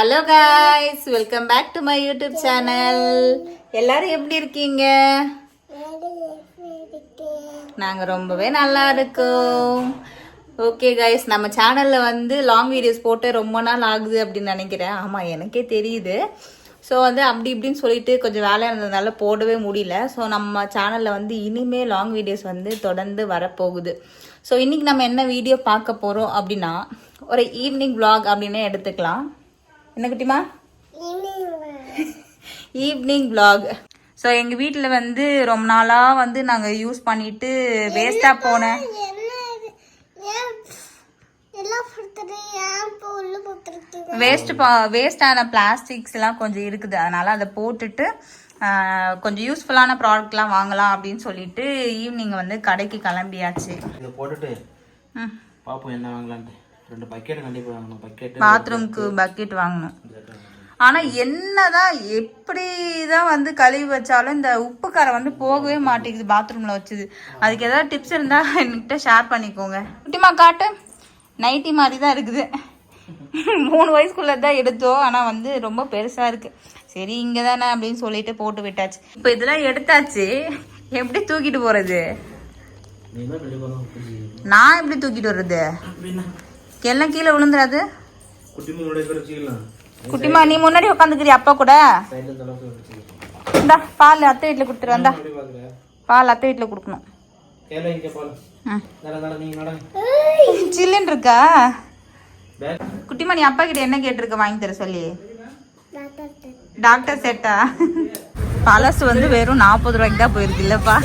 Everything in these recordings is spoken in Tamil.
Hello guys, welcome back to my YouTube channel. எல்லாரும் எப்படி இருக்கீங்க? நாங்கள் ரொம்பவே நல்லா இருக்கோம். ஓகே காய்ஸ், நம்ம சேனலில் வந்து லாங் வீடியோஸ் போட்டு ரொம்ப நாள் ஆகுது அப்படின்னு நினைக்கிறேன். ஆமாம், எனக்கே தெரியுது. ஸோ வந்து அப்படி இப்படின்னு சொல்லிட்டு கொஞ்சம் வேலையாக இருந்ததுனால போடவே முடியல. ஸோ நம்ம சேனலில் வந்து இனிமேல் லாங் வீடியோஸ் வந்து தொடர்ந்து வரப்போகுது. ஸோ இன்றைக்கி நம்ம என்ன வீடியோ பார்க்க போகிறோம் அப்படின்னா, ஒரு ஈவினிங் vlog அப்படின்னே எடுத்துக்கலாம். என்ன குட்டிமா? Evening vlog. ஸோ எங்கள் வீட்டில் வந்து ரொம்ப நாளாக வந்து நாங்கள் யூஸ் பண்ணிட்டு வேஸ்ட்டாக போன வேஸ்டான பிளாஸ்டிக்ஸ் எல்லாம் கொஞ்சம் இருக்குது. அதனால அதை போட்டுட்டு கொஞ்சம் யூஸ்ஃபுல்லான ப்ராடக்ட்லாம் வாங்கலாம் அப்படின்னு சொல்லிட்டு ஈவினிங் வந்து கடைக்கு கிளம்பியாச்சு. இதை போட்டுட்டு பாப்போம் என்ன வாங்கலான்ட்டு. 2 பக்கெட் கண்டிப்பாக வாங்கணும். பக்கெட் பாத்ரூம்க்கு பக்கெட் வாங்கணும். ஆனால் என்னதான் எப்படி தான் வந்து கழுவி வச்சாலும் இந்த உப்பு காரை வந்து போகவே மாட்டேங்குது பாத்ரூமில் வச்சுது. அதுக்கு ஏதாவது டிப்ஸ் இருந்தால் என்கிட்ட ஷேர் பண்ணிக்கோங்க. குட்டிமா காட்டு, நைட்டி மாதிரி தான் இருக்குது. 3 வயசுக்குள்ளே தான் எடுத்தோம். ஆனால் வந்து ரொம்ப பெருசாக இருக்குது. சரி இங்கே தானே அப்படின்னு சொல்லிட்டு போட்டு விட்டாச்சு. இப்போ இதெல்லாம் எடுத்தாச்சு, எப்படி தூக்கிட்டு போகிறது? நான் எப்படி தூக்கிட்டு வர்றது? எல்லாம் கீழே விழுந்துடாது? குட்டிமா நீ முன்னாடி உட்காந்துக்கிறியா அப்பா கூட? இந்தா பால் அத்தை வீட்டில் கொடுத்துரு. வந்தா பால் அத்தை வீட்டில் கொடுக்கணும். சில்லுன்னு இருக்கா? குட்டிமா நீ அப்பா கிட்ட என்ன கேட்டிருக்க வாங்கி தர சொல்லி? டாக்டர் செட்டா? பழசு வந்து வெறும் 40 ரூபாய்க்கு தான் போயிருக்கு இல்லப்பா?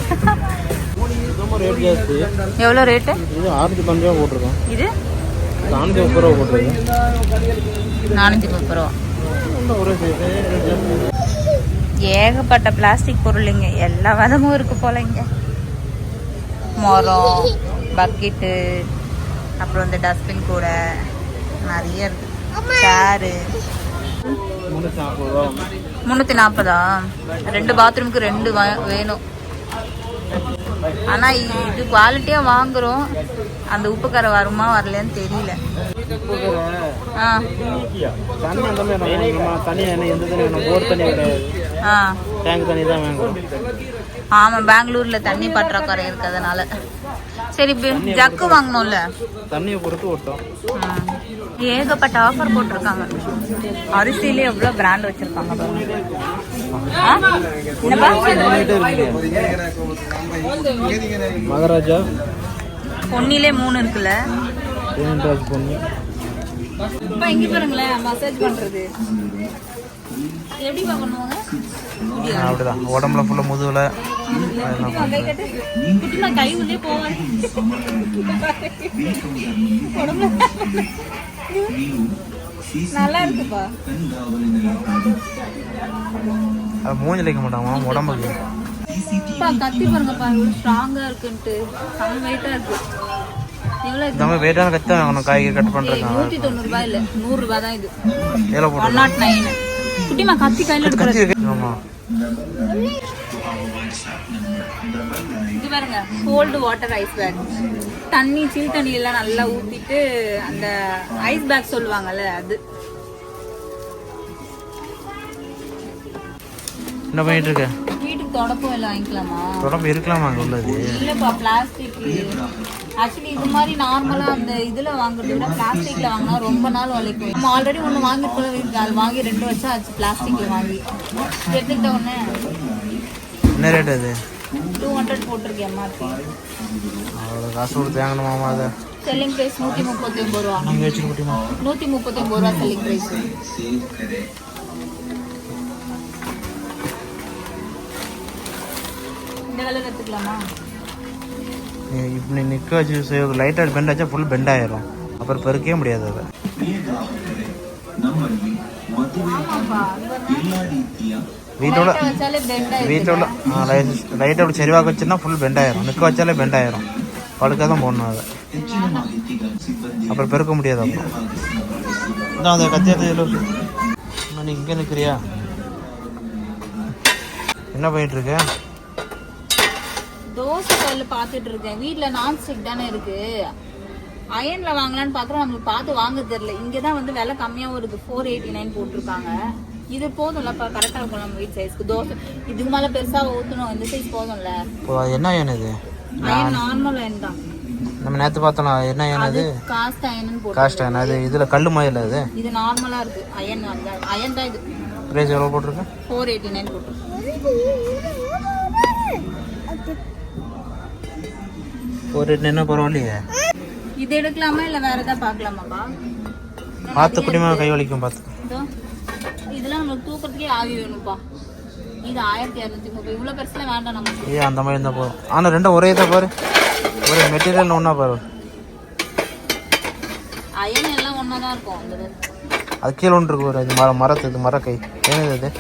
எவ்வளோ ரேட்டு? இது 650 ரூபா போட்டிருக்கோம். இது 430 ரூபா போட்டிருக்கோம். 430 ரூபா. ஏகப்பட்ட பிளாஸ்டிக் பொருளுங்க, எல்லா விதமும் இருக்கு போல. இங்க மரம், பக்கெட்டு, அப்புறம் இந்த டஸ்ட்பின் கூட நிறைய இருக்கு. சேரு 340. 2 பாத்ரூமுக்கு 2 வேணும். ஆனால் இது குவாலிட்டியாக வாங்குறோம். அந்த உப்பு கரை வருமா வரலன்னு தெரியல. ஆமாம், பெங்களூர்ல தண்ணி பற்றாக்குறை இருக்கிறதுனால. சரி ஜக்கு வாங்கணும்ல, தண்ணியை பொறுத்து ஓட்டும். ஏகப்பட்ட ஆஃபர் போட்டிருக்காங்க. அரிசியிலே எவ்வளோ பிராண்ட் வச்சிருக்காங்க. மகாராஜா பொன்னிலே 3 இருக்குல்ல. இப்போ இங்க பாருங்களேன், மசாஜ் பண்றது எப்படி பண்ணுவாங்க? அப்படிதான் உடம்புல ஃபுல்லா முதுகுல கை உள்ளே போவாங்க. நல்லா இருக்குப்பா. மூஞ்சி வைக்க மாட்டாங்க உடம்புக்கு. கத்தி பாருங்கப்பா, ஸ்ட்ராங்கா இருக்குன்ட்டு. செம்ம வெயிட்டா இருக்கு. நம்ம வெயிட்டான கத்தி தான் வாங்கணும். காய்கறி கட் பண்றது 190 ரூபாய் இல்ல, 100 ரூபாய் தான் இது. 109. குட்டிமா கத்தி கையில எடுக்கிறது. ஆமா, இது பாருங்க, கோல்டு வாட்டர் ஐஸ் பேக். தண்ணி சில் தண்ணி எல்லாம் நல்லா ஊத்திட்டு அந்த ஐஸ் பேக் சொல்லுவாங்கல்ல, அது. என்ன பண்ணிட்டு இருக்க? வீட்டுக்கு தொடப்பம் எல்லாம் வாங்கிக்கலாமா? தொடப்பம் இருக்கலாமா அங்க உள்ளது? இல்லப்பா, பிளாஸ்டிக். ஆக்சுவலி இது மாதிரி நார்மலா அந்த இதுல வாங்குறத விட பிளாஸ்டிக்ல வாங்கினா ரொம்ப நாள் வளைக்கும். நம்ம ஆல்ரெடி ஒன்று வாங்கிட்டு அது வாங்கி 2 வருஷம் ஆச்சு. பிளாஸ்டிக்ல வாங்கி எடுத்துக்கிட்ட உடனே என்ன ரேட் அது? 200 போட்டிருக்கேன் எம்ஆர்பி. அவ்வளோ காசு கொடுத்து வாங்கணுமாமா? அதை செல்லிங் பிரைஸ் 139 ரூபா. நீங்க வச்சுக்கிட்டீமா? 139 ரூபா செல்லிங் பிரைஸ். இந்த வேலை எடுத்துக்கலாமா? இப்படி நிற்க வச்சு லைட்டாக பெண்ட் ஆச்சா ஃபுல் பெண்ட் ஆயிரும். அப்புறம் பெருக்கவே முடியாது. அதை வீட்டோட லைட்டோட சரிவாக வச்சுன்னா ஃபுல் பெண்ட் ஆயிரும். நிற்க வச்சாலே பெண்ட் ஆயிரும். படுக்க தான் போடணும். அதை அப்புறம் பெருக்க முடியாது. அப்புறம் அதை கத்தியாத நீ இங்கே நிற்கிறியா? என்ன பண்ணிட்டு இருக்க? தோசை கல்ல பார்த்துட்டு இருக்கேன். வீட்டில் நான்ஸ்டிக் தானே இருக்கு. அயன்ல வாங்கலாம்னு பாக்குறோம், நம்மளுக்கு பார்த்து வாங்க தெரியல. இங்கதான் வந்து விலை கம்மியாவும் இருக்கு, 489 போட்டிருக்காங்க. இது போதும்லப்பா, கரெக்டா இருக்கும் நம்ம வீட் சைஸ்க்கு. தோசை இதுக்கு மேல பெருசா ஊத்தணும், இந்த சைஸ் போதும்ல. என்ன அயன் இது? அயன் நார்மல் அயன் தான். நம்ம நேத்து பார்த்தோம் என்ன அயன் அது? காஸ்ட் அயன் போட்டு. காஸ்ட் அயன் அது இதுல கல்லு மாதிரி அது. இது நார்மலா இருக்கு அயன். அந்த அயன் தான் இது. பிரைஸ் எவ்வளவு போட்டுருக்கு? 489 போட்டுருக்கு. ஒரு என்ன பரவாயில்லையே. இது எடுக்கலாமா இல்ல வேற ஏதாவது பார்க்கலாமாப்பா? பார்த்து குடிமா கை வலிக்கும் பார்த்து. இதெல்லாம் நமக்கு தூக்கத்துக்கே ஆவி வேணும்ப்பா. இது 1230. இவ்வளவு பெருசுல வேண்டாம் நமக்கு. அந்த மாதிரி இருந்தா போதும். ஆனா ரெண்டும் ஒரே தான் பாரு, ஒரே மெட்டீரியல் ஒண்ணா பாரு. அயன் எல்லாம் ஒண்ணா தான் இருக்கும். அந்த அது கீழே ஒன்று இருக்கு ஒரு இது மரத்து, இது மரக்கை என்னது இது?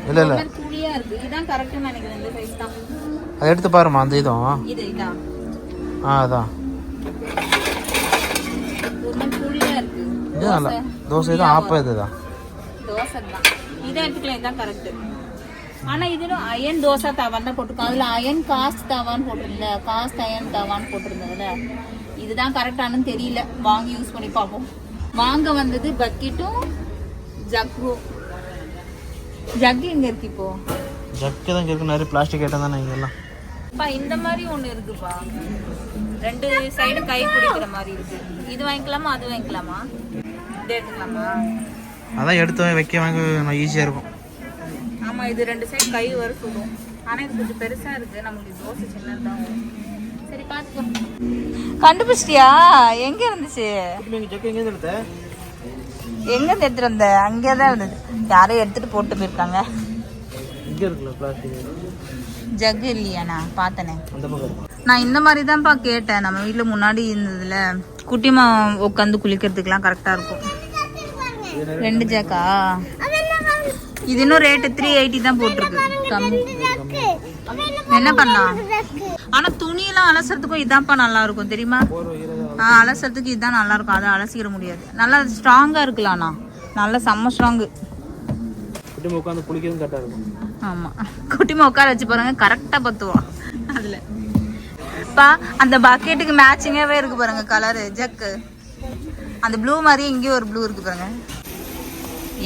இல்ல இல்ல கூலியா இருக்கு. இதான் கரெக்ட்னு நினைக்கிறேன், இந்த சைஸ் தான். அதை எடுத்து பாருமா அந்த இதுவும். இதா அதான் கூலியா இருக்கு. இது நல்லா தோசை தான். ஆப்பா இதுதான் தோசை தான். இதை எடுத்துக்கலாம், இதுதான் கரெக்ட். ஆனா இதுல அயன் தோசை தவான் தான் போட்டிருக்கோம். அதுல அயன் காஸ்ட் தவான்னு போட்டிருந்தல, காஸ்ட் அயன் தவான்னு போட்டிருந்ததுல. இதுதான் கரெக்டானு தெரியல, வாங்கி யூஸ் பண்ணி பார்ப்போம். வாங்க வந்தது பக்கெட்டும் ஜக்கும். ஜக்கு எங்க இருக்கு இப்போ? ஜக்கு தான் இருக்கு, நிறைய பிளாஸ்டிக் ஐட்டம் தானே இங்க எல்லாம். இந்த மாதிரி ஒண்ணு இருக்குப்பா, 2 சைடு கை பிடிக்கிற மாதிரி இருக்கு. இது வாங்கிக்கலாமா அது வாங்கிக்கலாமா? இது எடுத்துக்கலாமா? அதான் எடுத்து வைக்க வாங்க ஈஸியா இருக்கும். ஆமா, இது 2 சைடு கை வர சொல்லும். ஆனா இது கொஞ்சம் பெருசா இருக்கு, நமக்கு தோசை சின்னதான். சரி பாத்துக்கோ. கண்டுபிடிச்சிட்டியா? எங்க இருந்துச்சு? எங்க எடுத்துட்டு வந்த? அங்கேதான் இருந்தது. யாரும் எடுத்துட்டு போட்டு போயிருக்காங்க. ஜக்கு இல்லையா? நான் பார்த்தனே. நான் இந்த மாதிரி தான்ப்பா கேட்டேன். நம்ம வீட்டுல முன்னாடி இருந்ததுல குட்டிமா உட்காந்து குளிக்கிறதுக்குலாம் கரெக்டா இருக்கும். 2 ஜக்கா? இது இன்னும் ரேட்டு 380 தான் போட்டிருக்கு. என்ன பண்ணலாம்? ஆனா துணியெல்லாம் அலசறதுக்கும் இதான்ப்பா நல்லா இருக்கும் தெரியுமா? அலசறதுக்கு இதுதான் நல்லா இருக்கும். அதை அலசிக்கிற முடியாது. நல்லா ஸ்ட்ராங்கா இருக்கலாம்ண்ணா, நல்லா செம்ம ஸ்ட்ராங்கு. உட்காந்து குளிக்கிறது கரெக்டா இருக்கும். ஆமா, குட்டிமா உட்கார வச்சு பாருங்க, கரெக்டா பத்துவா. அதுல பா அந்த பக்கெட்டுக்கு மேட்சிங்காவே இருக்கு பாருங்க கலரு. ஜக்கு அந்த ப்ளூ மாதிரி இங்கேயும் ஒரு ப்ளூ இருக்கு பாருங்க.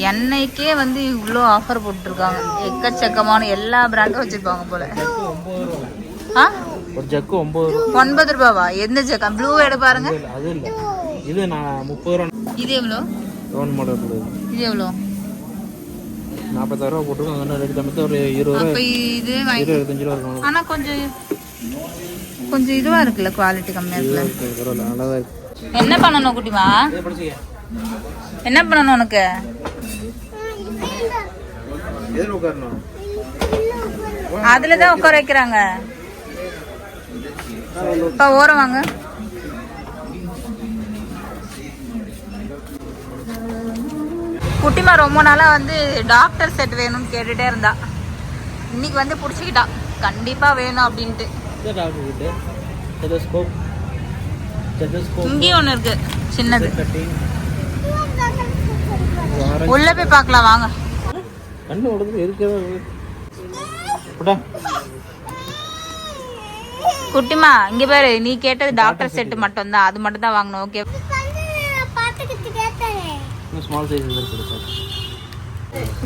எண்ணெய்க்கே வந்து இவ்வளோ ஆஃபர் போட்டுருக்காங்க. எக்கச்சக்கமான எல்லா பிராண்டும் வச்சிருப்பாங்க போல. ஒரு ஜக்கு 9 ரூபாவா? எந்த ஜக்கா? ப்ளூ எடு பாருங்க. அது இல்ல, இது நான் 30 ரூபாய். இது எவ்வளோ? Round model. இது எவ்வளோ? 40,000 ரூபாய் போட்டுருக்காங்க. ரெண்டு தம்பி ஒரு 20 ரூபாய். அப்ப இது 25 ரூபாய் இருக்கும். ஆனா கொஞ்சம் இதுவா இருக்குல்ல, குவாலிட்டி கம்மியா இருக்குல்ல. பரவாயில்ல, நல்லாதான் இருக்கு. என்ன பண்ணணும் குட்டிமா? என்ன பண்ணணும் உனக்கு? எதுல உட்காரணும்? அதுலதான் உட்கார வைக்கிறாங்க. இப்ப ஓரம் வாங்க. குட்டிமா ரொம்ப நாளா வந்து டாக்டர் செட் வேணும்னு கேட்டுட்டே இருந்தா. இன்னைக்கு வந்து புடிச்சுக்கிட்டா, கண்டிப்பா வேணும் அப்படின்ட்டு. இங்கேயும் ஒண்ணு இருக்கு சின்னது. உள்ள போய் பார்க்கலாம் வாங்க. கண்ணு உடம்பு இருக்கவே. குட்டிமா இங்க பாரு, நீ கேட்டது டாக்டர் செட் மட்டும் தான், அது மட்டும் தான் வாங்கணும். ஓகே, ஸ்மால் சைஸ் இருக்கு.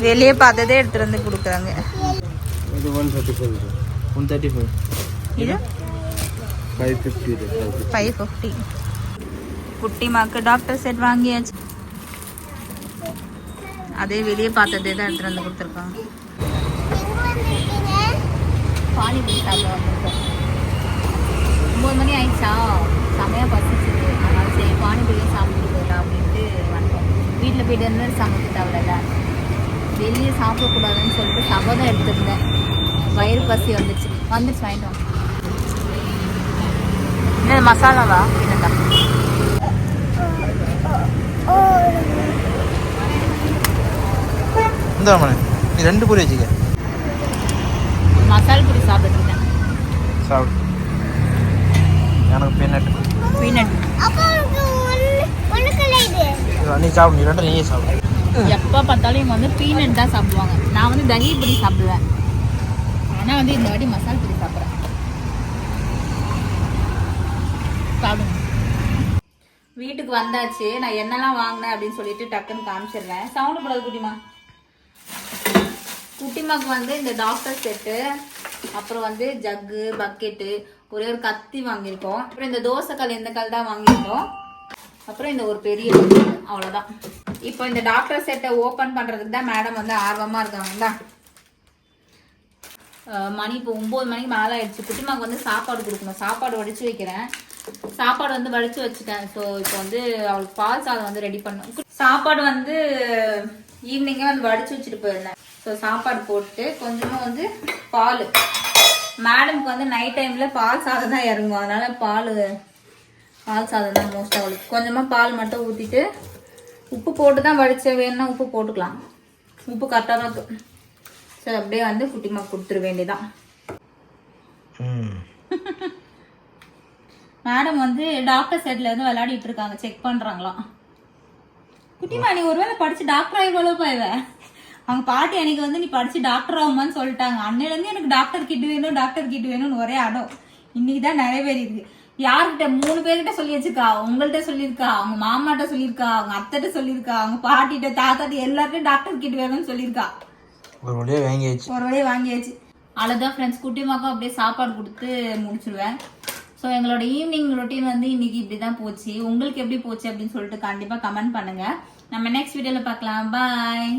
வெளியே பார்த்ததே எடுத்துட்டு வந்து கொடுக்குறாங்க. இது 135. 135. இது 550. 550. குட்டிமாக்கு டாக்டர் செட் வாங்கியாச்சு. அதே வெளியே பார்த்ததே தான் எடுத்துட்டு வந்து கொடுத்துருக்காங்க. பானிபூரி சாப்பிட வந்துருக்கோம். 9 மணி ஆயிடுச்சா, செமையா பசிச்சுது. அதனால சரி பானிபூரியே சாப்பிட்டு போயிடலாம் அப்படின்ட்டு வந்தோம். வீட்டில் போய் டின்னர் சமைச்சு தவிரல, வெளியே சாப்பிடக்கூடாதுன்னு சொல்லிட்டு சபதம் எடுத்துருந்தேன். வயிறு பசி வந்துச்சு வாங்கிட்டோம். இந்த மசாலாவா என்னடா? இந்த நீ 2 பூரி வச்சுக்க. மசால் பூரி சாப்பிட்டு இருக்கேன். சாப்பிடு. எனக்கு பீனட். நீ சாப்பிடு, நீ 2 நீயே சாப்பிடு. எப்போ பார்த்தாலும் இவங்க வந்து பீனட் தான் சாப்பிடுவாங்க. நான் வந்து தஹி பூரி சாப்பிடுவேன். ஆனால் வந்து இந்த வாட்டி மசால் பூரி சாப்பிட்றேன். சாப்பிடுங்க. வீட்டுக்கு வந்தாச்சு. நான் என்னெல்லாம் வாங்கினேன் அப்படின்னு சொல்லிட்டு டக்குன்னு காமிச்சிடுறேன். சவுண்டு போடாது குட்டிமா. குட்டிமாக்கு வந்து இந்த டாக்டர் செட்டு, அப்புறம் வந்து ஜக்கு, பக்கெட்டு, ஒரே ஒரு கத்தி வாங்கியிருக்கோம். அப்புறம் இந்த தோசைக்கல், இந்த கல் தான் வாங்கியிருக்கோம். அப்புறம் இந்த ஒரு பெரிய கல், அவ்வளோதான். இப்போ இந்த டாக்டர் செட்டை ஓப்பன் பண்ணுறதுக்கு தான் மேடம் வந்து ஆர்வமாக இருக்காங்களா. மணி இப்போ 9 மணிக்கு மேலே ஆயிடுச்சு. குட்டிமாக்கு வந்து சாப்பாடு கொடுக்கணும். சாப்பாடு வடித்து வைக்கிறேன். சாப்பாடு வந்து வடித்து வச்சுட்டேன். ஸோ இப்போ வந்து அவளுக்கு பால் சாதம் வந்து ரெடி பண்ணணும். சாப்பாடு வந்து ஈவினிங்கே வந்து வடித்து வச்சுட்டு போயிருந்தேன். ஸோ சாப்பாடு போட்டு கொஞ்சமாக வந்து பால், மேடம்க்கு வந்து நைட் டைமில் பால் சாதம் தான் இறங்கும். அதனால் பால் சாதம் தான் மோஸ்ட்டாக அவளுக்கு. கொஞ்சமாக பால் மட்டும் ஊற்றிட்டு உப்பு போட்டு தான் வடிச்ச, வேணும்னா உப்பு போட்டுக்கலாம். உப்பு கரெக்டாக தான் இருக்கும். ஸோ அப்படியே வந்து குட்டிமா கொடுத்துட வேண்டியதான். மேடம் வந்து டாக்டர் செட்ல வந்து விளையாடிட்டு இருக்காங்க, செக் பண்றாங்களாம். குட்டிமா நீ ஒருவேளை படிச்சு டாக்டர் ஆகிடுவாளோ பாய்வ. அவங்க பாட்டி அன்னைக்கு வந்து நீ படிச்சு டாக்டர் ஆகுமான்னு சொல்லிட்டாங்க. அன்னையில இருந்து எனக்கு டாக்டர் கிட் வேணும், டாக்டர் கிட் வேணும்னு ஒரே அடம். இன்னைக்கு தான் நிறைவேறிருக்கு. யார்கிட்ட 3 பேர்கிட்ட சொல்லி வச்சிருக்கா. உங்கள்கிட்ட சொல்லியிருக்கா, அவங்க மாமாட்ட சொல்லியிருக்கா, அவங்க அத்தைட்ட சொல்லியிருக்கா, அவங்க பாட்டிட்ட, தாத்தாட்ட, எல்லார்ட்டையும் டாக்டர் கிட் வேணும்னு சொல்லியிருக்கா. ஒரு வழியா வாங்கியாச்சு. அவ்வளோதான் ஃப்ரெண்ட்ஸ். குட்டிமாக்கும் அப்படியே சாப்பாடு கொடுத்து முடிச்சிடுவேன். ஸோ எங்களோட ஈவினிங் ரொட்டீன் வந்து இன்னைக்கு இப்படி தான் போச்சு. உங்களுக்கு எப்படி போச்சு அப்படின்னு சொல்லிட்டு கண்டிப்பாக கமெண்ட் பண்ணுங்க. நம்ம நெக்ஸ்ட் வீடியோவில் பார்க்கலாம். பாய்.